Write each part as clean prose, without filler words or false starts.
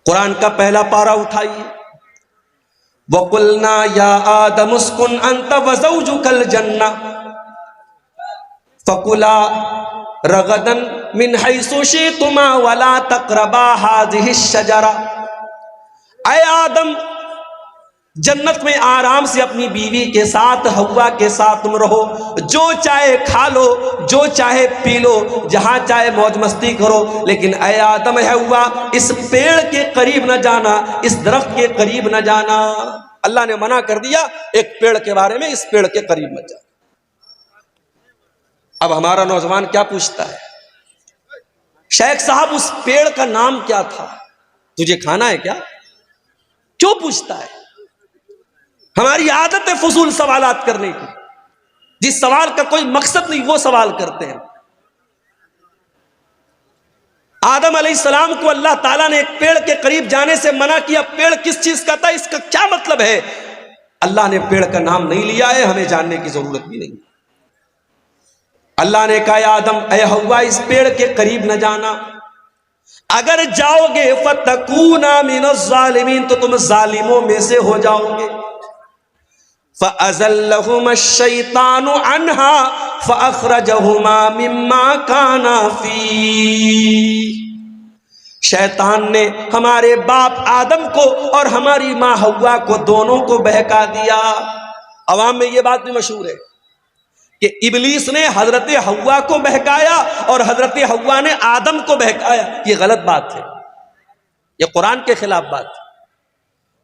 قرآن کا پہلا پارہ اٹھائیے، وَقُلْنَا يَا آدَمُ اسْكُنْ أَنْتَ وَزَوْجُكَ الْجَنَّةَ فَكُلَا رَغَدًا مِنْ حَيْثُ شِئْتُمَا وَلَا تَقْرَبَا هَٰذِهِ الشَّجَرَةَ، اے آدم جنت میں آرام سے اپنی بیوی کے ساتھ حوا کے ساتھ تم رہو، جو چاہے کھا لو، جو چاہے پی لو، جہاں چاہے موج مستی کرو، لیکن اے آدم اے حوا اس پیڑ کے قریب نہ جانا، اس درخت کے قریب نہ جانا۔ اللہ نے منع کر دیا ایک پیڑ کے بارے میں، اس پیڑ کے قریب مت جانا۔ اب ہمارا نوجوان کیا پوچھتا ہے، شیخ صاحب اس پیڑ کا نام کیا تھا، تجھے کھانا ہے کیا؟ کیوں پوچھتا ہے؟ ہماری عادت ہے فضول سوالات کرنے کی، جس سوال کا کوئی مقصد نہیں وہ سوال کرتے ہیں۔ آدم علیہ السلام کو اللہ تعالیٰ نے ایک پیڑ کے قریب جانے سے منع کیا، پیڑ کس چیز کا تھا، اس کا کیا مطلب ہے؟ اللہ نے پیڑ کا نام نہیں لیا ہے، ہمیں جاننے کی ضرورت بھی نہیں۔ اللہ نے کہا یا آدم اے حوا اس پیڑ کے قریب نہ جانا، اگر جاؤ گے فَتَكُونَا مِنَ الظَّالِمِينَ تو تم ظالموں میں سے ہو جاؤ گے۔ فَأَزَلَّهُمَا الشَّيْطَانُ عَنْهَا فَأَخْرَجَهُمَا مِمَّا كَانَا فِيهِ، شیطان نے ہمارے باپ آدم کو اور ہماری ماں حوا کو دونوں کو بہکا دیا۔ عوام میں یہ بات بھی مشہور ہے کہ ابلیس نے حضرت حوا کو بہکایا اور حضرت حوا نے آدم کو بہکایا۔ یہ غلط بات ہے، یہ قرآن کے خلاف بات ہے۔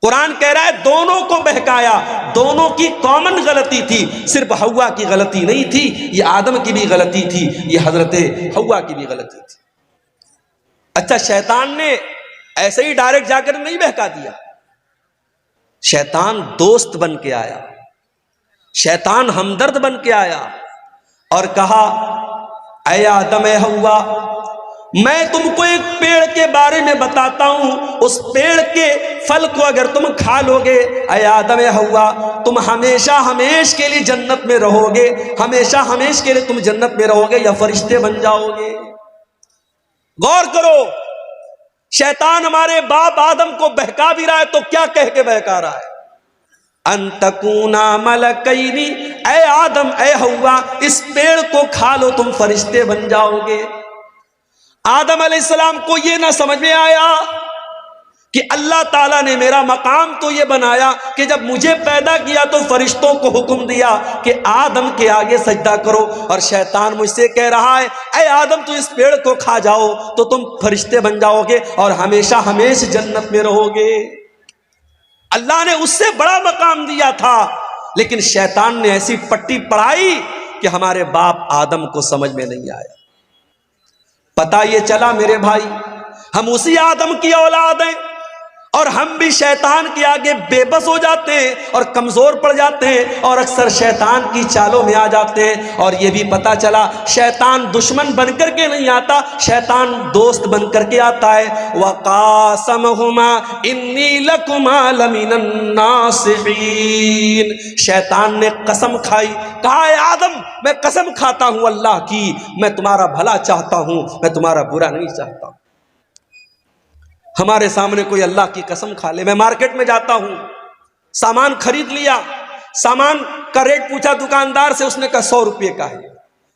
قرآن کہہ رہا ہے دونوں کو بہکایا، دونوں کی کامن غلطی تھی، صرف حوا کی غلطی نہیں تھی، یہ آدم کی بھی غلطی تھی، یہ حضرت حوا کی بھی غلطی تھی۔ اچھا شیطان نے ایسے ہی ڈائریکٹ جا کر نہیں بہکا دیا، شیطان دوست بن کے آیا، شیطان ہمدرد بن کے آیا اور کہا اے آدم اے حوا میں تم کو ایک پیڑ کے بارے میں بتاتا ہوں، اس پیڑ کے پھل کو اگر تم کھا لو گے اے آدم اے حوا تم ہمیشہ ہمیش کے لیے جنت میں رہو گے، ہمیشہ ہمیش کے لیے تم جنت میں رہو گے یا فرشتے بن جاؤ گے۔ غور کرو، شیطان ہمارے باپ آدم کو بہکا بھی رہا ہے تو کیا کہہ کے بہکا رہا ہے؟ ان تکونا ملکین، اے آدم اے حوا اس پیڑ کو کھا لو تم فرشتے بن جاؤ گے۔ آدم علیہ السلام کو یہ نہ سمجھ میں آیا کہ اللہ تعالیٰ نے میرا مقام تو یہ بنایا کہ جب مجھے پیدا کیا تو فرشتوں کو حکم دیا کہ آدم کے آگے سجدہ کرو، اور شیطان مجھ سے کہہ رہا ہے اے آدم تو اس پیڑ کو کھا جاؤ تو تم فرشتے بن جاؤ گے اور ہمیشہ ہمیشہ جنت میں رہو گے۔ اللہ نے اس سے بڑا مقام دیا تھا، لیکن شیطان نے ایسی پٹی پڑھائی کہ ہمارے باپ آدم کو سمجھ میں نہیں آیا۔ پتہ یہ چلا میرے بھائی ہم اسی آدم کی اولاد ہیں، اور ہم بھی شیطان کے آگے بے بس ہو جاتے ہیں اور کمزور پڑ جاتے ہیں اور اکثر شیطان کی چالوں میں آ جاتے ہیں۔ اور یہ بھی پتہ چلا شیطان دشمن بن کر کے نہیں آتا، شیطان دوست بن کر کے آتا ہے۔ وَقَاسَمَهُمَا إِنِّي لَكُمَا لَمِنَ النَّاصِحِينَ، شیطان نے قسم کھائی، کہا اے آدم میں قسم کھاتا ہوں اللہ کی، میں تمہارا بھلا چاہتا ہوں، میں تمہارا برا نہیں چاہتا ہوں۔ ہمارے سامنے کوئی اللہ کی قسم کھا لے، میں مارکیٹ میں جاتا ہوں، سامان خرید لیا، سامان کا ریٹ پوچھا دکاندار سے، اس نے کہا 100 روپے کا ہے،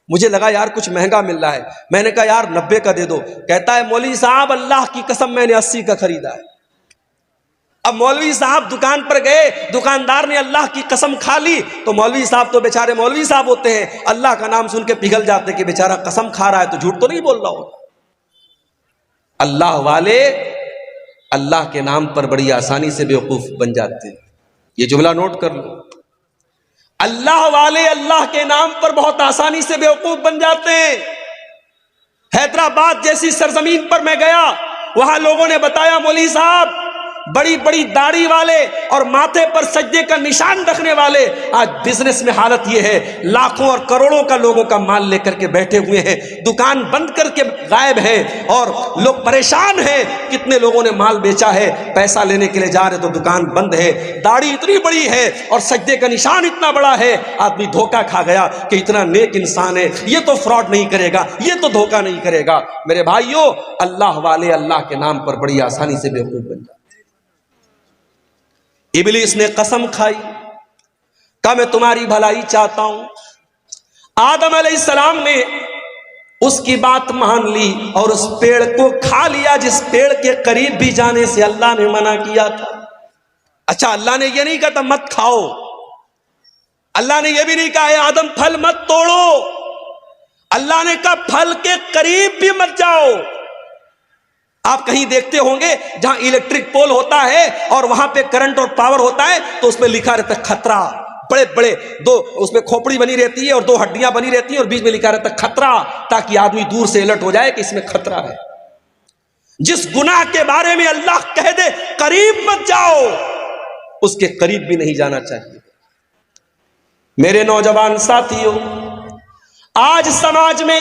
مجھے لگا یار کچھ مہنگا مل رہا ہے، میں نے کہا یار 90 کا دے دو، کہتا ہے مولوی صاحب اللہ کی قسم میں نے 80 کا خریدا ہے۔ اب مولوی صاحب دکان پر گئے، دکاندار نے اللہ کی قسم کھا لی تو مولوی صاحب تو بیچارے مولوی صاحب ہوتے ہیں، اللہ کا نام سن کے پگھل جاتے کہ بیچارہ قسم کھا رہا ہے تو جھوٹ تو نہیں بول رہا ہوگا۔ اللہ والے اللہ کے نام پر بڑی آسانی سے بیوقوف بن جاتے ہیں، یہ جملہ نوٹ کر لو، اللہ والے اللہ کے نام پر بہت آسانی سے بیوقوف بن جاتے ہیں۔ حیدرآباد جیسی سرزمین پر میں گیا، وہاں لوگوں نے بتایا مولوی صاحب بڑی بڑی داڑھی والے اور ماتھے پر سجدے کا نشان رکھنے والے آج بزنس میں حالت یہ ہے، لاکھوں اور کروڑوں کا لوگوں کا مال لے کر کے بیٹھے ہوئے ہیں، دکان بند کر کے غائب ہے اور لوگ پریشان ہیں۔ کتنے لوگوں نے مال بیچا ہے، پیسہ لینے کے لیے جا رہے تو دکان بند ہے، داڑھی اتنی بڑی ہے اور سجدے کا نشان اتنا بڑا ہے، آدمی دھوکا کھا گیا کہ اتنا نیک انسان ہے، یہ تو فراڈ نہیں کرے گا، یہ تو دھوکا نہیں کرے گا۔ میرے بھائیوں، اللہ والے اللہ کے نام پر بڑی آسانی سے بیوقوف بن جاتے۔ ابلیس نے قسم کھائی، کہا میں تمہاری بھلائی چاہتا ہوں۔ آدم علیہ السلام نے اس کی بات مان لی اور اس پیڑ کو کھا لیا جس پیڑ کے قریب بھی جانے سے اللہ نے منع کیا تھا۔ اچھا، اللہ نے یہ نہیں کہا تھا مت کھاؤ، اللہ نے یہ بھی نہیں کہا اے آدم پھل مت توڑو، اللہ نے کہا پھل کے قریب بھی مت جاؤ۔ آپ کہیں دیکھتے ہوں گے جہاں الیکٹرک پول ہوتا ہے اور وہاں پہ کرنٹ اور پاور ہوتا ہے تو اس میں لکھا رہتا ہے خطرہ، بڑے بڑے دو اس میں کھوپڑی بنی رہتی ہے اور دو ہڈیاں بنی رہتی ہیں اور بیچ میں لکھا رہتا ہے خطرہ، تاکہ آدمی دور سے الرٹ ہو جائے کہ اس میں خطرہ ہے۔ جس گناہ کے بارے میں اللہ کہہ دے قریب مت جاؤ، اس کے قریب بھی نہیں جانا چاہیے۔ میرے نوجوان ساتھیوں، آج سماج میں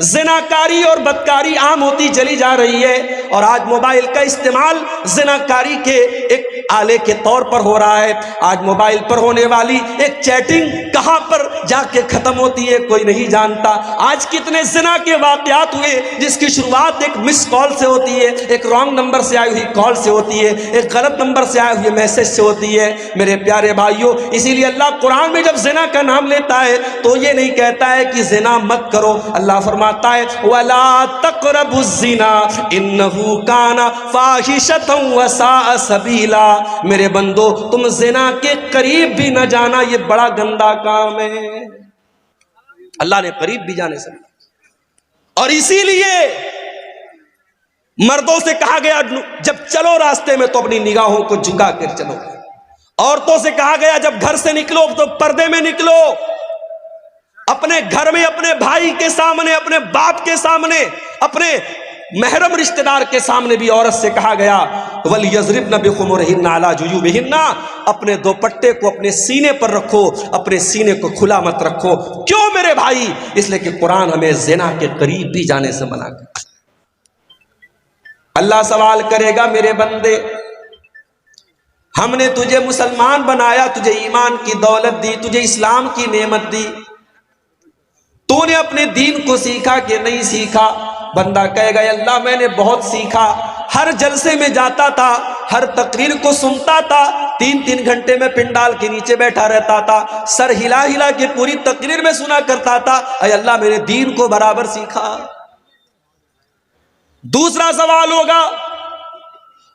زناکاری اور بدکاری عام ہوتی چلی جا رہی ہے اور آج موبائل کا استعمال زناکاری کے ایک آلے کے طور پر ہو رہا ہے۔ آج موبائل پر ہونے والی ایک چیٹنگ کہاں پر جا کے ختم ہوتی ہے کوئی نہیں جانتا۔ آج کتنے زنا کے واقعات ہوئے جس کی شروعات ایک مس کال سے ہوتی ہے، ایک رانگ نمبر سے آئی ہوئی کال سے ہوتی ہے، ایک غلط نمبر سے آئے ہوئے میسج سے ہوتی ہے۔ میرے پیارے بھائیوں، اسی لیے اللہ قرآن میں جب زنا کا نام لیتا ہے تو یہ نہیں کہتا ہے کہ زنا مت کرو، اللہ فرماتا ہے وَلَا تَقْرَبُوا الزِّنَا إِنَّهُ كَانَ فَاحِشَةً وَسَاءَ سَبِيلًا۔ میرے بندو، تم زنا کے قریب بھی نہ جانا، یہ بڑا گندا کام ہے۔ اللہ نے قریب بھی جانے سے، اور اسی لیے مردوں سے کہا گیا جب چلو راستے میں تو اپنی نگاہوں کو جھکا کر چلو، عورتوں سے کہا گیا جب گھر سے نکلو تو پردے میں نکلو، اپنے گھر میں اپنے بھائی کے سامنے، اپنے باپ کے سامنے، اپنے محرم رشتہ دار کے سامنے بھی عورت سے کہا گیا وَلْيَضْرِبْنَ بِخُمُرِهِنَّ عَلَىٰ جُيُوبِهِنَّ، اپنے دوپٹے کو اپنے سینے پر رکھو، اپنے سینے کو کھلا مت رکھو۔ کیوں میرے بھائی؟ اس لیے کہ قرآن ہمیں زنا کے قریب بھی جانے سے منع کرتا ہے۔ اللہ سوال کرے گا میرے بندے، ہم نے تجھے مسلمان بنایا، تجھے ایمان کی دولت دی، تجھے اسلام کی نعمت دی، تو نے اپنے دین کو سیکھا کہ نہیں سیکھا؟ بندہ کہے گا اللہ میں نے بہت سیکھا، ہر جلسے میں جاتا تھا، ہر تقریر کو سنتا تھا، 3 گھنٹے میں پنڈال کے نیچے بیٹھا رہتا تھا، سر ہلا ہلا کے پوری تقریر میں سنا کرتا تھا، اے اللہ میں نے دین کو برابر سیکھا۔ دوسرا سوال ہوگا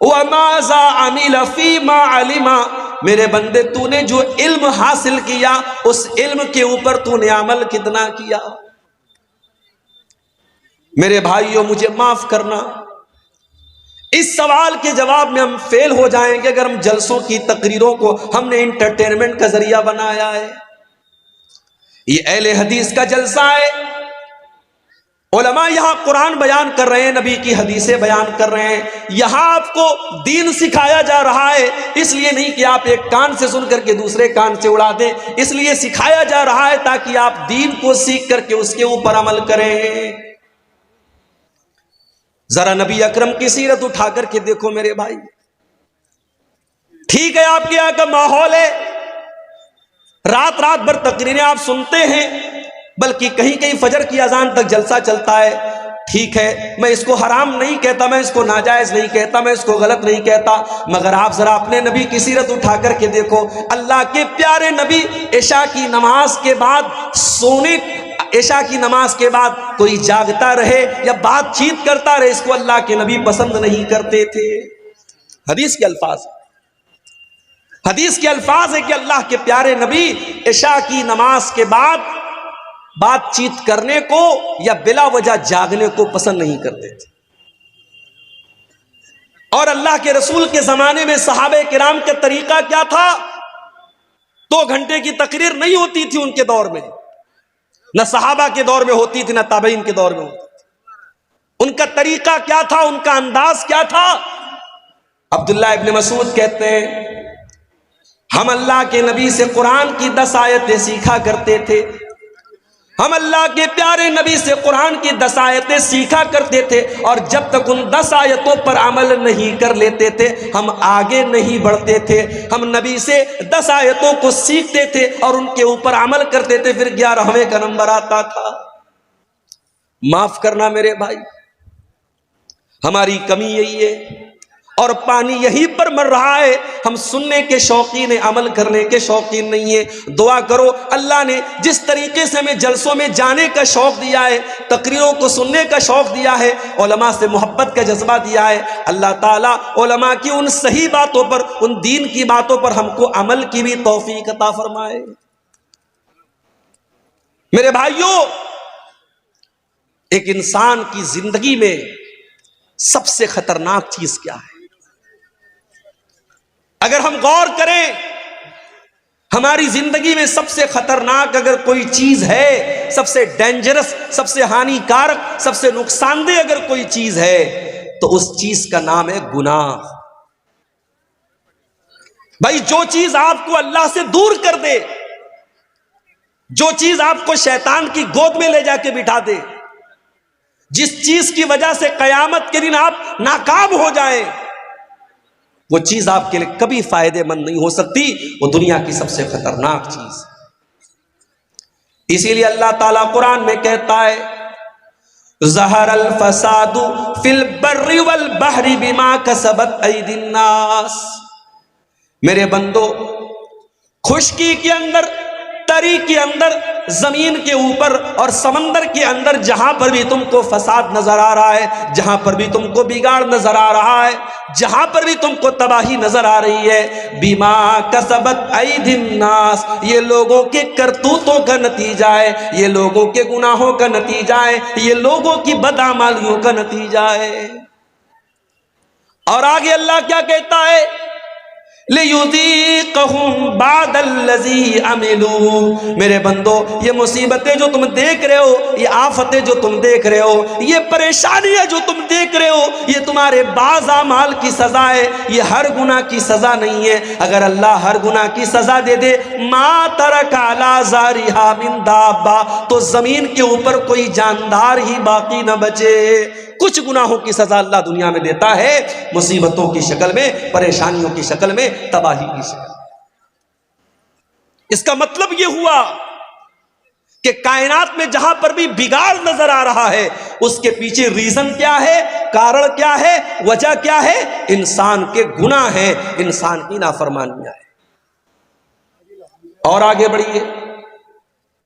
وَمَاذَا عَمِلَ فِي مَا عَلِمَ، میرے بندے تو نے جو علم حاصل کیا اس علم کے اوپر تو نے عمل کتنا کیا؟ میرے بھائیوں مجھے معاف کرنا، اس سوال کے جواب میں ہم فیل ہو جائیں گے اگر ہم جلسوں کی تقریروں کو ہم نے انٹرٹینمنٹ کا ذریعہ بنایا ہے۔ یہ اہل حدیث کا جلسہ ہے، علماء یہاں قرآن بیان کر رہے ہیں، نبی کی حدیثیں بیان کر رہے ہیں، یہاں آپ کو دین سکھایا جا رہا ہے، اس لیے نہیں کہ آپ ایک کان سے سن کر کے دوسرے کان سے اڑا دیں، اس لیے سکھایا جا رہا ہے تاکہ آپ دین کو سیکھ کر کے اس کے اوپر عمل کریں۔ ذرا نبی اکرم کی سیرت اٹھا کر کے دیکھو میرے بھائی، ٹھیک ہے آپ کے یہاں کا ماحول ہے، رات بھر تقریریں آپ سنتے ہیں، بلکہ کہیں کہیں فجر کی اذان تک جلسہ چلتا ہے، ٹھیک ہے، میں اس کو حرام نہیں کہتا، میں اس کو ناجائز نہیں کہتا، میں اس کو غلط نہیں کہتا، مگر آپ ذرا اپنے نبی کی سیرت اٹھا کر کے دیکھو، اللہ کے پیارے نبی عشاء کی نماز کے بعد عشاء کی نماز کے بعد کوئی جاگتا رہے یا بات چیت کرتا رہے، اس کو اللہ کے نبی پسند نہیں کرتے تھے۔ حدیث کے الفاظ ہے کہ اللہ کے پیارے نبی عشاء کی نماز کے بعد بات چیت کرنے کو یا بلا وجہ جاگنے کو پسند نہیں کرتے تھے۔ اور اللہ کے رسول کے زمانے میں صحابہ کرام کا طریقہ کیا تھا؟ 2 گھنٹے کی تقریر نہیں ہوتی تھی ان کے دور میں، نہ صحابہ کے دور میں ہوتی تھی، نہ تابعین کے دور میں ہوتی تھی۔ ان کا طریقہ کیا تھا؟ ان کا انداز کیا تھا؟ عبداللہ ابن مسعود کہتے ہیں ہم اللہ کے نبی سے قرآن کی 10 آیتیں سیکھا کرتے تھے، ہم اللہ کے پیارے نبی سے قرآن کی 10 آیتیں سیکھا کرتے تھے، اور جب تک ان 10 آیتوں پر عمل نہیں کر لیتے تھے ہم آگے نہیں بڑھتے تھے۔ ہم نبی سے 10 آیتوں کو سیکھتے تھے اور ان کے اوپر عمل کرتے تھے، پھر 11ویں کا نمبر آتا تھا۔ معاف کرنا میرے بھائی، ہماری کمی یہی ہے اور پانی یہیں پر مر رہا ہے، ہم سننے کے شوقین ہیں، عمل کرنے کے شوقین نہیں ہیں۔ دعا کرو اللہ نے جس طریقے سے ہمیں جلسوں میں جانے کا شوق دیا ہے، تقریروں کو سننے کا شوق دیا ہے، علماء سے محبت کا جذبہ دیا ہے، اللہ تعالیٰ علماء کی ان صحیح باتوں پر، ان دین کی باتوں پر ہم کو عمل کی بھی توفیق عطا فرمائے۔ میرے بھائیوں، ایک انسان کی زندگی میں سب سے خطرناک چیز کیا ہے؟ اگر ہم غور کریں، ہماری زندگی میں سب سے خطرناک اگر کوئی چیز ہے، سب سے ڈینجرس، سب سے ہانی کارک، سب سے نقصان دہ اگر کوئی چیز ہے تو اس چیز کا نام ہے گناہ۔ بھائی، جو چیز آپ کو اللہ سے دور کر دے، جو چیز آپ کو شیطان کی گود میں لے جا کے بٹھا دے، جس چیز کی وجہ سے قیامت کے دن آپ ناکام ہو جائیں، وہ چیز آپ کے لیے کبھی فائدے مند نہیں ہو سکتی، وہ دنیا کی سب سے خطرناک چیز ہے۔ اسی لیے اللہ تعالیٰ قرآن میں کہتا ہے ظہر الفساد فی البر والبحر بما کسبت ایدی الناس۔ میرے بندو، خشکی کے اندر، تری کے اندر، زمین کے اوپر اور سمندر کے اندر جہاں پر بھی تم کو فساد نظر آ رہا ہے، جہاں پر بھی تم کو بگاڑ نظر آ رہا ہے، جہاں پر بھی تم کو تباہی نظر آ رہی ہے، بیما کسبت ایدی الناس، یہ لوگوں کے کرتوتوں کا نتیجہ ہے، یہ لوگوں کے گناہوں کا نتیجہ ہے، یہ لوگوں کی بدعمالیوں کا نتیجہ ہے۔ اور آگے اللہ کیا کہتا ہے؟ لِيُذِيقَهُمْ بَعْدَ الَّذِي عَمِلُوا۔ میرے بندو، یہ مصیبتیں جو تم دیکھ رہے ہو، یہ آفتیں جو تم دیکھ رہے ہو، یہ پریشانیاں جو تم دیکھ رہے ہو، یہ تمہارے بعض اعمال کی سزا ہے، یہ ہر گناہ کی سزا نہیں ہے۔ اگر اللہ ہر گناہ کی سزا دے دے، مَا تَرَكَ عَلَىٰ ظَهْرِهَا مِن دَابَّةٍ، تو زمین کے اوپر کوئی جاندار ہی باقی نہ بچے۔ کچھ گناہوں کی سزا اللہ دنیا میں دیتا ہے، مصیبتوں کی شکل میں، پریشانیوں کی شکل میں، تباہی کی شکل میں۔ اس کا مطلب یہ ہوا کہ کائنات میں جہاں پر بھی بگاڑ نظر آ رہا ہے، اس کے پیچھے ریزن کیا ہے، کارن کیا ہے، وجہ کیا ہے؟ انسان کے گناہ ہیں، انسان کی نافرمانیاں ہیں۔ اور آگے بڑھیے۔